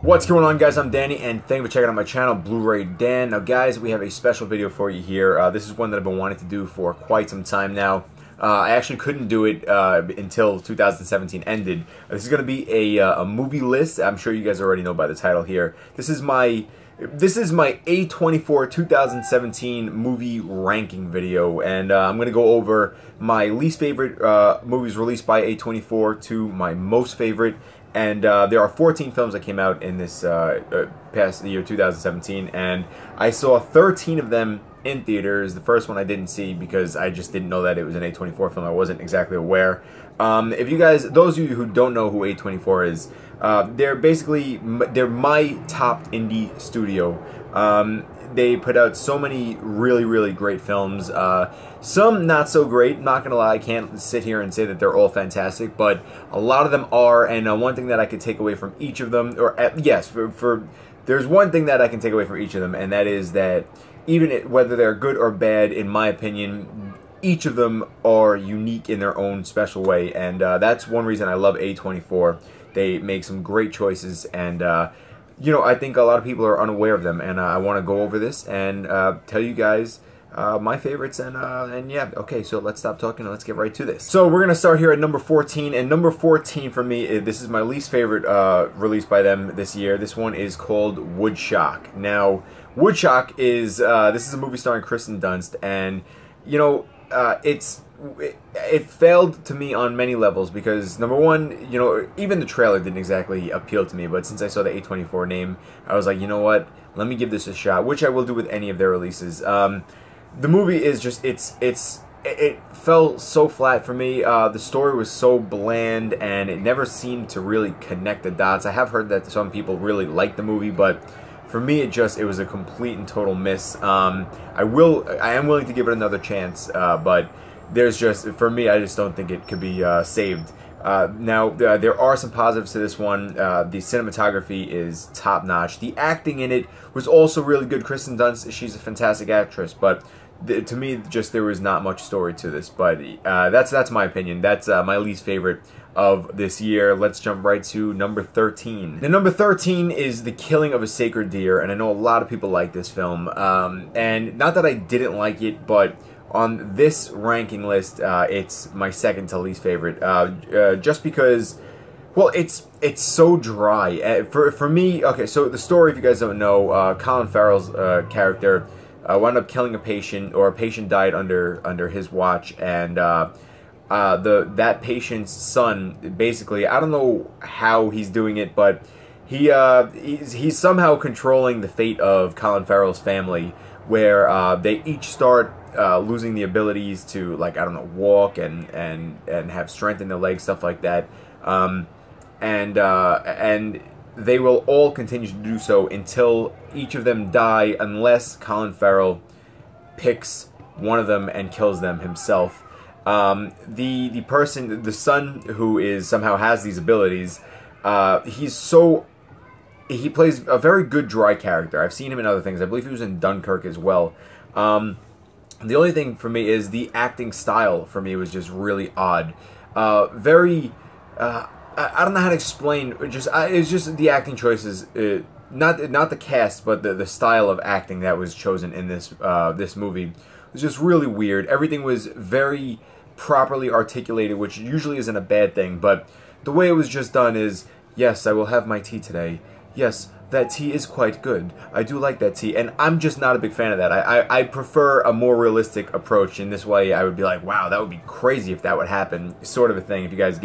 What's going on, guys? I'm Danny, and thank you for checking out my channel, Bluray Dan. Now, guys, we have a special video for you here. This is one that I've been wanting to do for quite some time now. I actually couldn't do it until 2017 ended. This is going to be a movie list. I'm sure you guys already know by the title here. This is my A24 2017 movie ranking video, and I'm going to go over my least favorite movies released by A24 to my most favorite. And there are 14 films that came out in this past year 2017, and I saw 13 of them in theaters. The first one I didn't see because I just didn't know that it was an A24 film. I wasn't exactly aware. If you guys, those of you who don't know who A24 is, they're my top indie studio. They put out so many really great films. Some not so great, not gonna lie. I can't sit here and say that they're all fantastic, but a lot of them are. And one thing that I could take away from each of them, or there's one thing that I can take away from each of them, and that is that even whether they're good or bad, in my opinion, each of them are unique in their own special way, and that's one reason I love A24. They make some great choices, and you know, I think a lot of people are unaware of them, and I want to go over this and tell you guys my favorites, and yeah, okay, so let's stop talking and let's get right to this. So we're gonna start here at number 14, and number 14 for me, this is my least favorite released by them this year. This one is called Woodstock. Now, Woodstock is this is a movie starring Kristen Dunst, and you know, it failed to me on many levels because, number one, you know, even the trailer didn't exactly appeal to me, but since I saw the A24 name, I was like, you know what, let me give this a shot, which I will do with any of their releases. The movie is just, it fell so flat for me. The story was so bland, and it never seemed to really connect the dots. I have heard that some people really like the movie, but for me, it was a complete and total miss. I am willing to give it another chance, but there's just, for me, I just don't think it could be saved. Now, there are some positives to this one. The cinematography is top-notch. The acting in it was also really good. Kristen Dunst, she's a fantastic actress, but to me, just there was not much story to this. But that's my opinion. That's my least favorite of this year. Let's jump right to number 13. The number 13 is The Killing of a Sacred Deer, and I know a lot of people like this film. And not that I didn't like it, but on this ranking list, it's my second to least favorite. Just because, well, it's so dry. For me, okay, so the story, if you guys don't know, Colin Farrell's character wound up killing a patient, or a patient died under his watch, and that patient's son, basically, I don't know how he's doing it, but he's somehow controlling the fate of Colin Farrell's family, where they each start losing the abilities to, like, I don't know, walk and have strength in their legs, stuff like that, and they will all continue to do so until each of them die, unless Colin Farrell picks one of them and kills them himself. The person, the son, who is somehow has these abilities, he plays a very good dry character. I've seen him in other things. I believe he was in Dunkirk as well. The only thing for me is the acting style for me was just really odd. I don't know how to explain. It's just the acting choices. Not the cast, but the style of acting that was chosen in this movie was just really weird. Everything was very properly articulated, which usually isn't a bad thing, but the way it was just done is, yes, I will have my tea today. Yes, that tea is quite good. I do like that tea, and I'm just not a big fan of that. I prefer a more realistic approach. In this way, I would be like, wow, that would be crazy if that would happen, sort of a thing, if you guys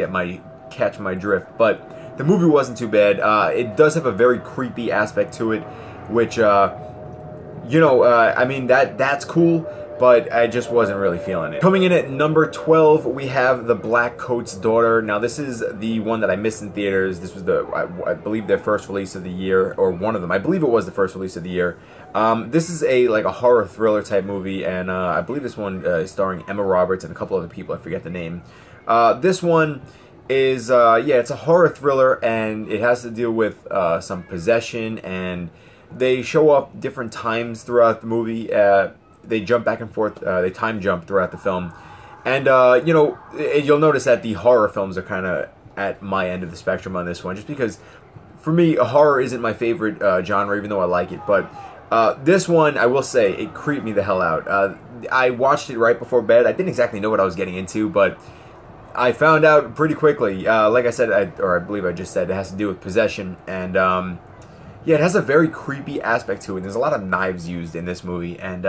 catch my drift. But the movie wasn't too bad. It does have a very creepy aspect to it, which, you know, I mean, that's cool, but I just wasn't really feeling it. Coming in at number 12, we have The Black Coat's Daughter. Now, this is the one that I missed in theaters. This was I believe, their first release of the year, or one of them. I believe it was the first release of the year. This is like a horror thriller type movie, and I believe this one is starring Emma Roberts and a couple other people. I forget the name. This one is, yeah, it's a horror thriller, and it has to deal with some possession, and they show up different times throughout the movie. They jump back and forth, they time jump throughout the film. And, you know, you'll notice that the horror films are kind of at my end of the spectrum on this one, just because for me, horror isn't my favorite genre, even though I like it. But this one, I will say, it creeped me the hell out. I watched it right before bed. I didn't exactly know what I was getting into, but I found out pretty quickly. Like I said, I believe I just said, it has to do with possession. And yeah, it has a very creepy aspect to it. There's a lot of knives used in this movie, and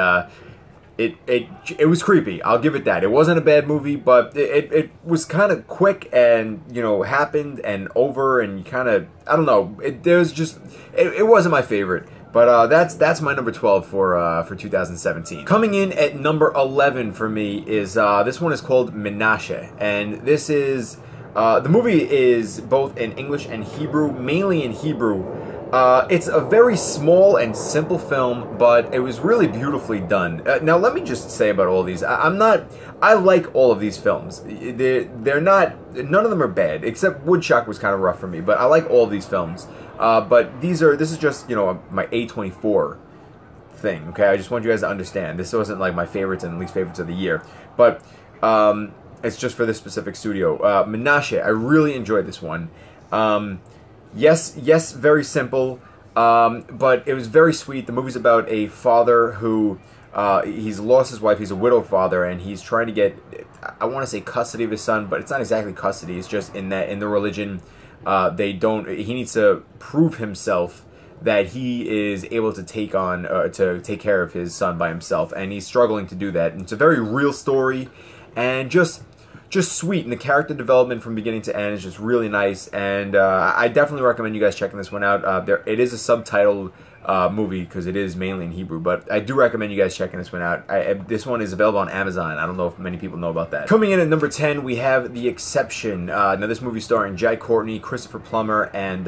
it was creepy. I'll give it that. It wasn't a bad movie, but it was kind of quick and, you know, happened and over, and you kind of, I don't know. It wasn't my favorite. But that's my number 12 for 2017. Coming in at number 11 for me is this one is called Menasha, and this is the movie is both in English and Hebrew, mainly in Hebrew. It's a very small and simple film, but it was really beautifully done. Now, let me just say about all these. I like all of these films. They're not, none of them are bad, except Woodchuck was kind of rough for me, but I like all of these films. But this is just, you know, my A24 thing, okay? I just want you guys to understand. This wasn't like my favorites and least favorites of the year, but it's just for this specific studio. Menasha, I really enjoyed this one. Yes, very simple, but it was very sweet. The movie's about a father who, he's lost his wife. He's a widow father, and he's trying to get, I want to say custody of his son, but it's not exactly custody. It's just in that, in the religion, he needs to prove himself that he is able to take care of his son by himself, and he's struggling to do that. And it's a very real story, and just sweet, and the character development from beginning to end is just really nice, and I definitely recommend you guys checking this one out. It is a subtitled movie because it is mainly in Hebrew, but I do recommend you guys checking this one out. This one is available on Amazon. I don't know if many people know about that. Coming in at number 10, we have The Exception. Now, this movie starring Jai Courtney, Christopher Plummer, and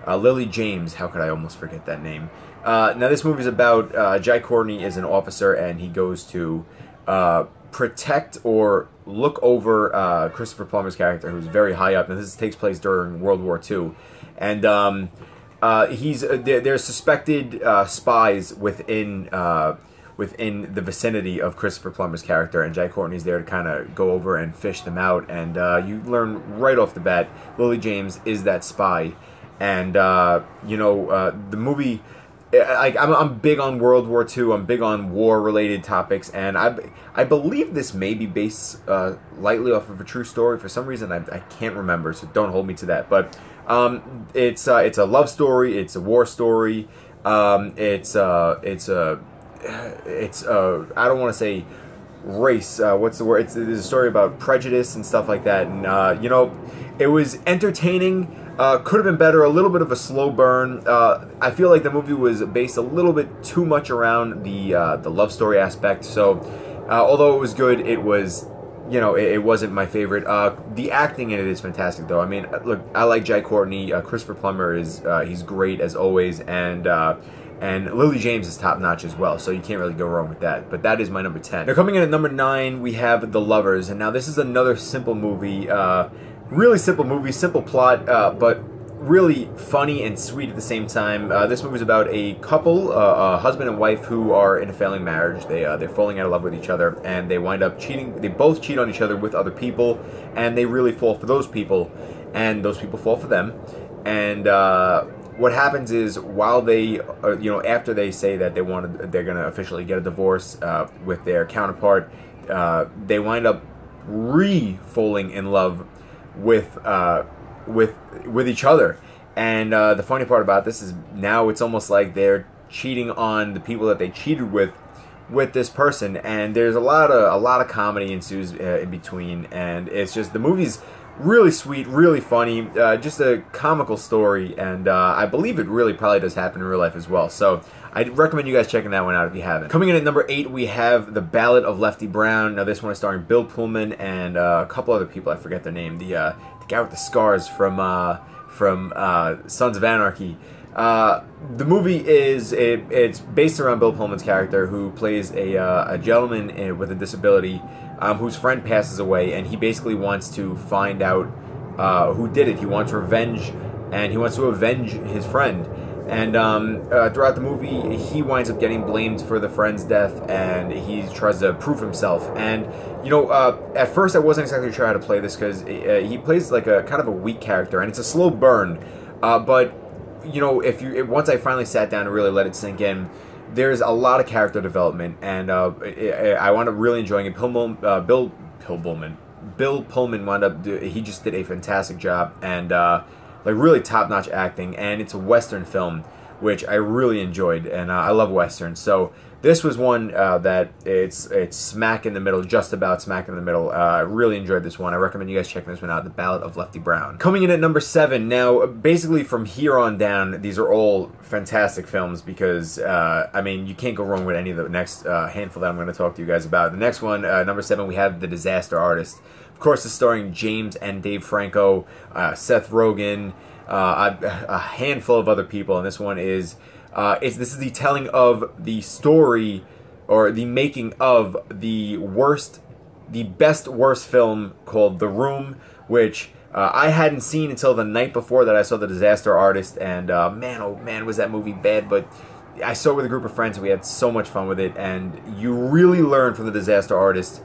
Lily James. How could I almost forget that name? Now, this movie is about Jai Courtney is an officer, and he goes to protect or look over Christopher Plummer's character, who's very high up. Now, this takes place during World War II, and there's suspected spies within the vicinity of Christopher Plummer's character, and Jai Courtney's there to kind of go over and fish them out. And you learn right off the bat, Lily James is that spy, and you know, the movie. I'm big on World War II. I'm big on war-related topics, and I believe this may be based lightly off of a true story. For some reason, I can't remember, so don't hold me to that. But it's a love story. It's a war story. It's I don't want to say race. What's the word? It's a story about prejudice and stuff like that. And you know, it was entertaining. Could have been better, a little bit of a slow burn. I feel like the movie was based a little bit too much around the love story aspect. So, although it was good, it was, you know, it wasn't my favorite. The acting in it is fantastic, though. I mean, look, I like Jai Courtney. Christopher Plummer he's great as always, and Lily James is top notch as well. So you can't really go wrong with that. But that is my number 10. Now, coming in at number 9, we have The Lovers, and now this is another simple movie. Really simple movie, simple plot, but really funny and sweet at the same time. This movie is about a couple, a husband and wife, who are in a failing marriage. They're falling out of love with each other, and they wind up cheating. They both cheat on each other with other people, and they really fall for those people, and those people fall for them. And what happens is, while they, you know, after they say that they're going to officially get a divorce with their counterpart, they wind up falling in love with each other. And the funny part about this is, now it's almost like they're cheating on the people that they cheated with this person, and there's a lot of comedy ensues in between, and it's just, the movie's really sweet, really funny, just a comical story, and I believe it really probably does happen in real life as well. So I recommend you guys checking that one out if you haven't. Coming in at number 8, we have The Ballot of Lefty Brown. Now, this one is starring Bill Pullman and a couple other people. I forget their name. The guy with the scars from Sons of Anarchy. The movie it's based around Bill Pullman's character, who plays a gentleman with a disability whose friend passes away, and he basically wants to find out who did it. He wants revenge, and he wants to avenge his friend. And throughout the movie, he winds up getting blamed for the friend's death, and he tries to prove himself. And, you know, at first I wasn't exactly sure how to play this, because he plays like a kind of a weak character, and it's a slow burn. But you know, once I finally sat down and really let it sink in, there's a lot of character development, and I wound up really enjoying it. Bill Pullman wound up, he just did a fantastic job, and like really top-notch acting, and it's a Western film, which I really enjoyed, and I love Westerns. So this was one that it's smack in the middle, just about smack in the middle. I really enjoyed this one. I recommend you guys checking this one out, The Ballot of Lefty Brown. Coming in at number 7. Now, basically from here on down, these are all fantastic films because, I mean, you can't go wrong with any of the next handful that I'm going to talk to you guys about. The next one, number 7, we have The Disaster Artist. Of course, it's starring James and Dave Franco, Seth Rogen, a handful of other people, and this one is this is the telling of the story, or the making of the best worst film called The Room, which I hadn't seen until the night before that I saw The Disaster Artist, and man, oh man, was that movie bad, but I saw it with a group of friends, and we had so much fun with it, and you really learn from The Disaster Artist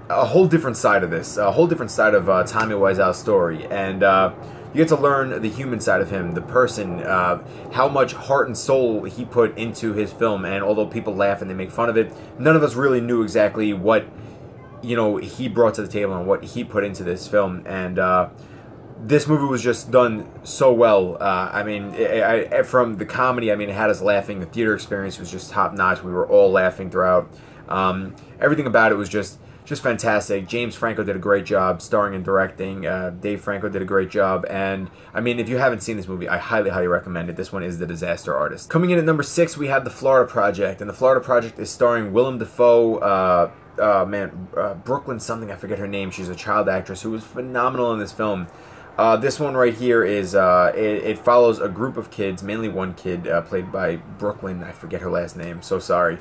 a whole different side of this, a whole different side of Tommy Wiseau's story, and you get to learn the human side of him, the person, how much heart and soul he put into his film, and although people laugh and they make fun of it, none of us really knew exactly what, you know, he brought to the table and what he put into this film, and this movie was just done so well. I mean, from the comedy, I mean, it had us laughing, the theater experience was just top-notch, we were all laughing throughout, everything about it was just fantastic. James Franco did a great job starring and directing. Dave Franco did a great job. And, I mean, if you haven't seen this movie, I highly, highly recommend it. This one is The Disaster Artist. Coming in at number 6, we have The Florida Project. And The Florida Project is starring Willem Dafoe, Brooklyn something, I forget her name. She's a child actress who was phenomenal in this film. This one right here is, it follows a group of kids, mainly one kid, played by Brooklyn, I forget her last name, so sorry.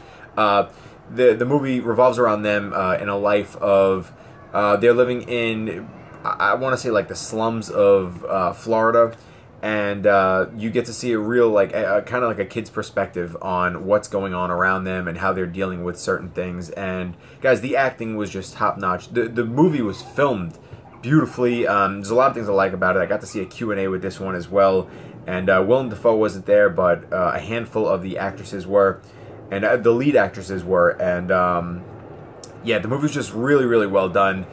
The movie revolves around them in a life of they're living in, I want to say, like the slums of Florida, and you get to see a real, like, kind of like a kid's perspective on what's going on around them and how they're dealing with certain things. And guys, the acting was just top notch. The movie was filmed beautifully. There's a lot of things I like about it. I got to see a Q&A with this one as well, and Willem Dafoe wasn't there, but a handful of the actresses were. And the lead actresses were, and yeah, the movie was just really, really well done.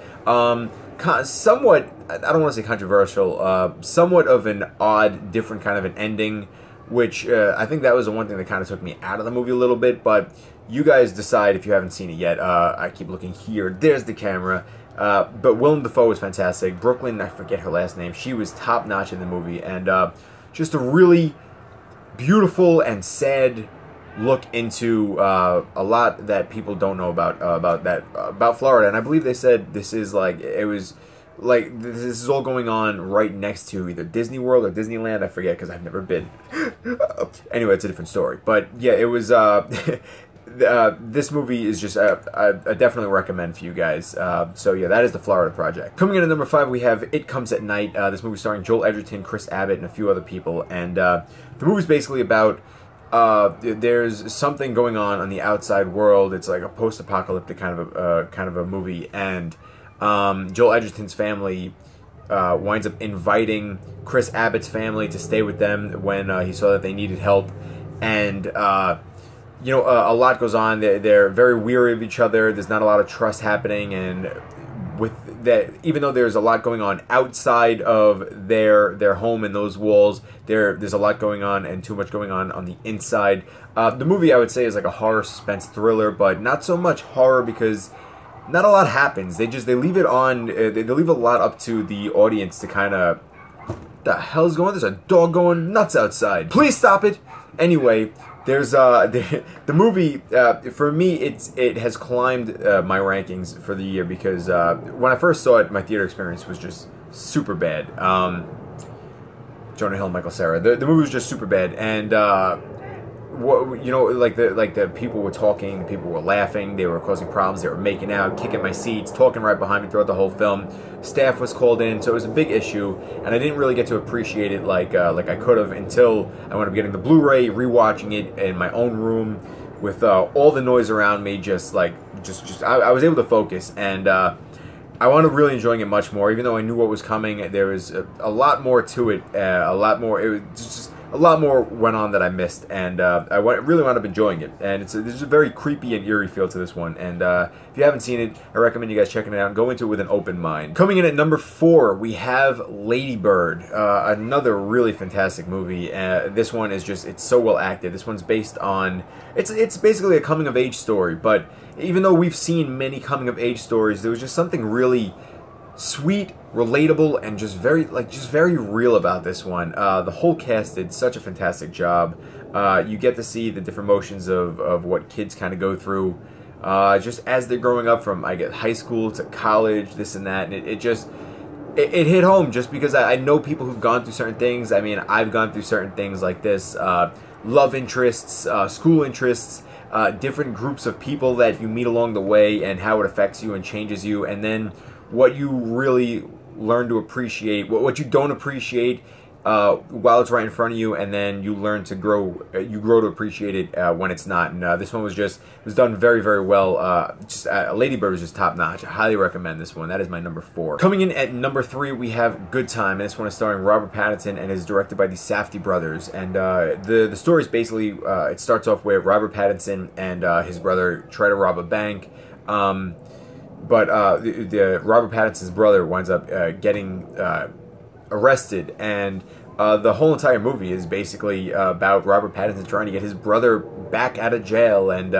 Somewhat, I don't want to say controversial, somewhat of an odd, different kind of an ending, which I think that was the one thing that kind of took me out of the movie a little bit, but you guys decide if you haven't seen it yet. I keep looking here, there's the camera, but Willem Dafoe was fantastic. Brooklyn, I forget her last name, she was top-notch in the movie, and just a really beautiful and sad look into a lot that people don't know about Florida. And I believe they said this is like, it was like, this is all going on right next to either Disney World or Disneyland, I forget because I've never been. Anyway, it's a different story, but yeah, it was this movie is just I definitely recommend for you guys. So yeah, that is The Florida Project. Coming in at number 5, we have It Comes at Night. This movie starring Joel Edgerton, Chris Abbott, and a few other people, and the movie's basically about there's something going on the outside world. It's like a post-apocalyptic kind of a movie, and Joel Edgerton's family winds up inviting Chris Abbott's family to stay with them when he saw that they needed help, and you know, a lot goes on. They're very weary of each other. There's not a lot of trust happening, and with that, even though there's a lot going on outside of their home and those walls, there's a lot going on and too much going on the inside. The movie, I would say, is like a horror suspense thriller, but not so much horror because not a lot happens. They leave it on. They leave a lot up to the audience to kind of, what the hell's going on? There's a dog going nuts outside. Please stop it. Anyway, there's the movie, for me, it has climbed my rankings for the year because when I first saw it, my theater experience was just super bad. Jonah Hill and Michael Cera. The movie was just super bad, and what, you know, like the people were talking, the people were laughing, they were causing problems, they were making out, kicking my seats, talking right behind me throughout the whole film. Staff was called in, so it was a big issue, and I didn't really get to appreciate it like I could have until I wound up getting the Blu-ray, rewatching it in my own room with all the noise around me. I was able to focus, and I wound up really enjoying it much more, even though I knew what was coming. There was a lot more to it, a lot more. It was just a lot more went on that I missed, and really wound up enjoying it. And there's a very creepy and eerie feel to this one. And if you haven't seen it, I recommend you guys checking it out and go into it with an open mind. Coming in at number 4, we have Lady Bird, another really fantastic movie. This one is it's so well acted. This one's based on it's basically a coming of age story, but even though we've seen many coming of age stories, there was just something really sweet, relatable, and just very real about this one. The whole cast did such a fantastic job. You get to see the different motions of what kids kind of go through just as they're growing up, from high school to college, this and that, and it hit home just because I know people who've gone through certain things. I mean, I've gone through certain things like this, love interests, school interests, different groups of people that you meet along the way, and how it affects you and changes you, and then what you really learn to appreciate, what you don't appreciate while it's right in front of you, and then you learn to grow. You grow to appreciate it when it's not. And this one was done very, very well. Lady Bird was just top notch. I highly recommend this one. That is my number 4. Coming in at number 3, we have Good Time, and this one is starring Robert Pattinson and is directed by the Safdie brothers. And the story is basically it starts off where Robert Pattinson and his brother try to rob a bank. But Robert Pattinson's brother winds up getting arrested, and the whole entire movie is basically about Robert Pattinson trying to get his brother back out of jail, and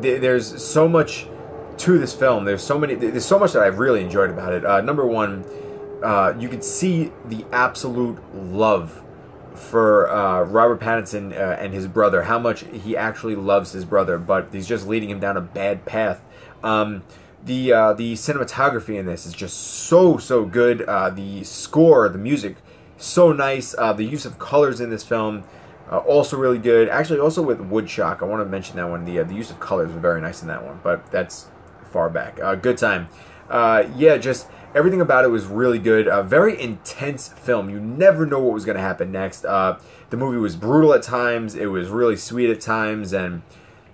there's so much to this film. There's so much that I've really enjoyed about it. Number 1, you could see the absolute love for Robert Pattinson and his brother, how much he actually loves his brother, but he's just leading him down a bad path. The cinematography in this is just so good. The score, the music, so nice. The use of colors in this film, also really good. Actually, also with Woodstock, I want to mention that one. The use of colors was very nice in that one, but that's far back. Good Time. Yeah, just everything about it was really good. A very intense film. You never know what was going to happen next. The movie was brutal at times. It was really sweet at times, and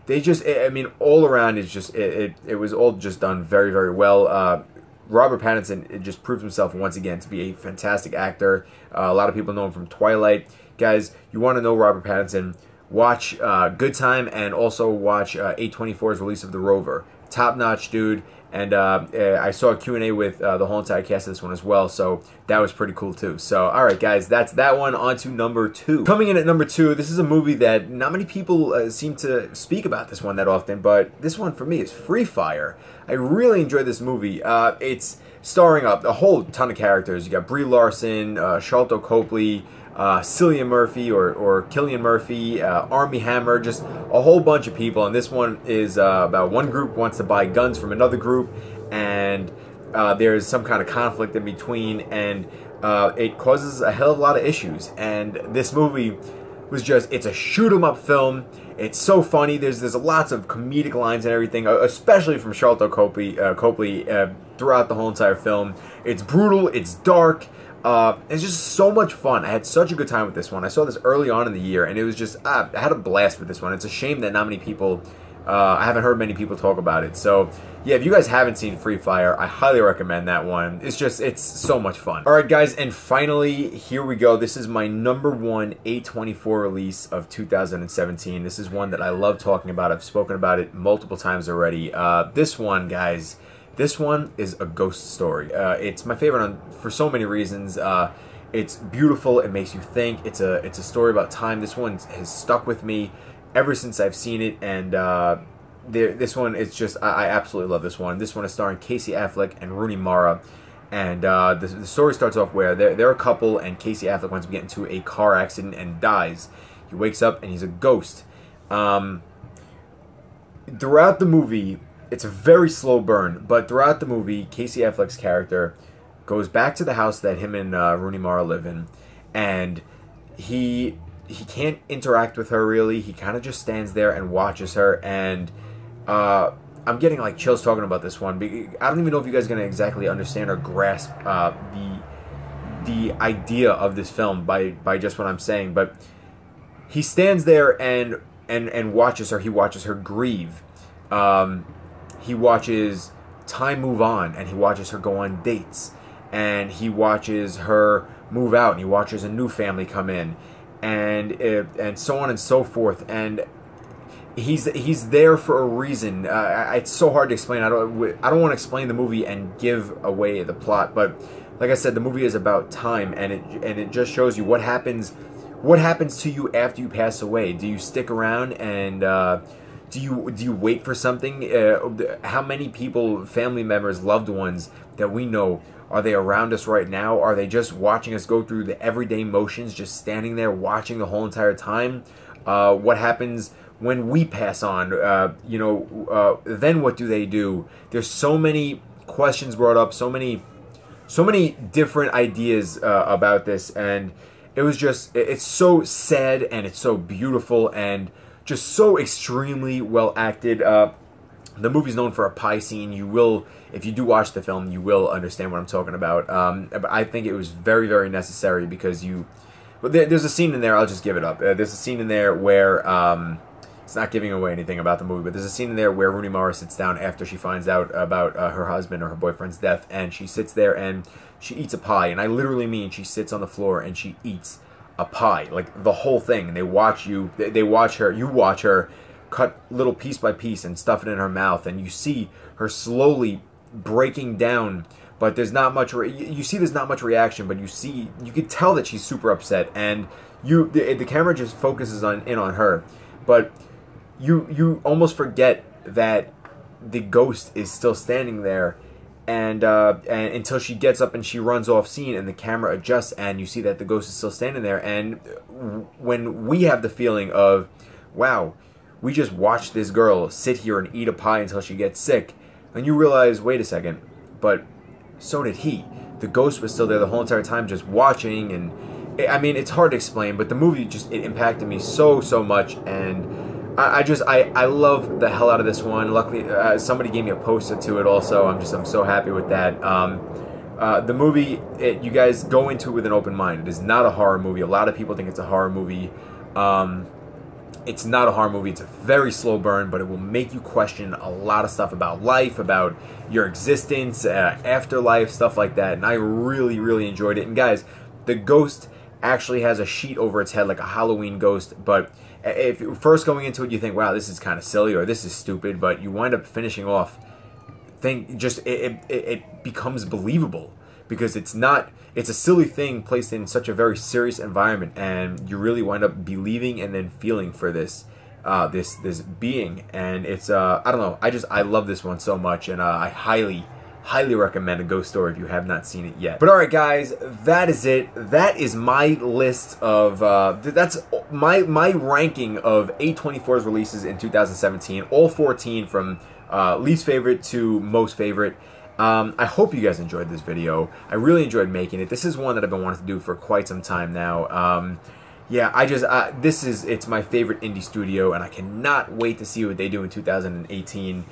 they I mean, all around, it was all just done very, very well. Robert Pattinson just proved himself once again to be a fantastic actor. A lot of people know him from Twilight. Guys, you want to know Robert Pattinson, watch Good Time, and also watch A24's release of The Rover. Top-notch dude. And I saw a Q&A with the whole entire cast of this one as well, so that was pretty cool too. So, alright guys, that's that one. On to number 2. Coming in at number 2, this is a movie that not many people seem to speak about this one that often, but this one for me is Free Fire. I really enjoyed this movie. It's starring a whole ton of characters. You got Brie Larson, Sharlto Copley, Cillian Murphy or Killian Murphy, Armie Hammer, just a whole bunch of people. And this one is about one group wants to buy guns from another group, and there's some kind of conflict in between, and it causes a hell of a lot of issues. And this movie was it's a shoot 'em up film. It's so funny. There's lots of comedic lines and everything, especially from Sharlto Copley throughout the whole entire film. It's brutal. It's dark. It's just so much fun. I had such a good time with this one. I saw this early on in the year, and it was just, I had a blast with this one. It's a shame that not many people, I haven't heard many people talk about it. So, yeah, if you guys haven't seen Free Fire, I highly recommend that one. It's so much fun. Alright guys, and finally, here we go. This is my number 1 A24 release of 2017. This is one that I love talking about. I've spoken about it multiple times already. This one, guys, this one is a ghost story. It's my favorite for so many reasons. It's beautiful. It makes you think. It's a story about time. This one has stuck with me ever since I've seen it, and this one is just, I absolutely love this one. This one is starring Casey Affleck and Rooney Mara, and the story starts off where they're a couple, and Casey Affleck wants to get into a car accident and dies. He wakes up and he's a ghost. Throughout the movie, it's a very slow burn, but throughout the movie, Casey Affleck's character goes back to the house that him and Rooney Mara live in, and he can't interact with her really. He kind of just stands there and watches her, and I'm getting like chills talking about this one. I don't even know if you guys are going to exactly understand or grasp the idea of this film by just what I'm saying, but he stands there and watches her. He watches her grieve. He watches time move on, and he watches her go on dates, and he watches her move out, and he watches a new family come in, and so on and so forth. And he's there for a reason. It's so hard to explain. I don't want to explain the movie and give away the plot, but like I said, the movie is about time, and it just shows you what happens to you after you pass away. Do you stick around, and do you wait for something? How many people, family members, loved ones that we know, are they around us right now? Are they just watching us go through the everyday motions, just standing there watching the whole entire time? What happens when we pass on? Then what do they do? There's so many questions brought up, so many different ideas about this, and it was just, it's so sad, and it's so beautiful, and just so extremely well acted. The movie's known for a pie scene. You will, if you do watch the film, you will understand what I'm talking about. But I think it was very, very necessary, because there's a scene in there, I'll just give it up. There's a scene in there where, it's not giving away anything about the movie, but there's a scene in there where Rooney Mara sits down after she finds out about her husband or her boyfriend's death, and she sits there and she eats a pie. And I literally mean she sits on the floor and she eats a pie, like the whole thing. And you watch her cut little piece by piece and stuff it in her mouth, and you see her slowly breaking down. But there's not much. There's not much reaction, but you could tell that she's super upset, and the camera just focuses in on her, but you almost forget that the ghost is still standing there, and until she gets up and she runs off scene, and the camera adjusts, and you see that the ghost is still standing there. And when we have the feeling of, wow, we just watched this girl sit here and eat a pie until she gets sick, and you realize, wait a second, but so did he. The ghost was still there the whole entire time, just watching. And I mean, it's hard to explain, but the movie it impacted me so much, and I love the hell out of this one. Luckily, somebody gave me a poster to it also. I'm so happy with that. The movie, you guys go into it with an open mind. It is not a horror movie. A lot of people think it's a horror movie. It's not a horror movie. It's a very slow burn, but it will make you question a lot of stuff about life, about your existence, afterlife, stuff like that. And I really, really enjoyed it. And guys, the ghost actually has a sheet over its head like a Halloween ghost, but if first going into it you think, wow, this is kind of silly or this is stupid, but you wind up finishing off, it becomes believable, because it's a silly thing placed in such a very serious environment, and you really wind up believing and then feeling for this being. And it's I don't know, I love this one so much, and I highly recommend A Ghost Story if you have not seen it yet. But alright guys, that is it. That is my list of, that's my ranking of A24's releases in 2017. All 14 from least favorite to most favorite. I hope you guys enjoyed this video. I really enjoyed making it. This is one that I've been wanting to do for quite some time now. Yeah, it's my favorite indie studio, and I cannot wait to see what they do in 2018.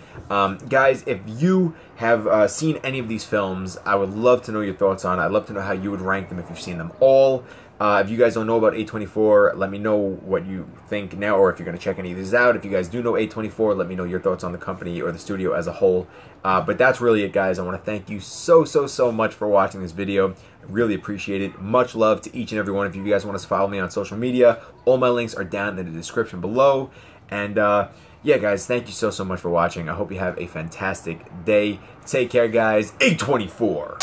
Guys, if you have seen any of these films, I would love to know your thoughts on it. I'd love to know how you would rank them if you've seen them all. If you guys don't know about A24, let me know what you think now, or if you're going to check any of these out. If you guys do know A24, let me know your thoughts on the company or the studio as a whole. But that's really it, guys. I want to thank you so much for watching this video. I really appreciate it. Much love to each and every one of you. If you guys want to follow me on social media, all my links are down in the description below. And yeah, guys, thank you so much for watching. I hope you have a fantastic day. Take care, guys. A24.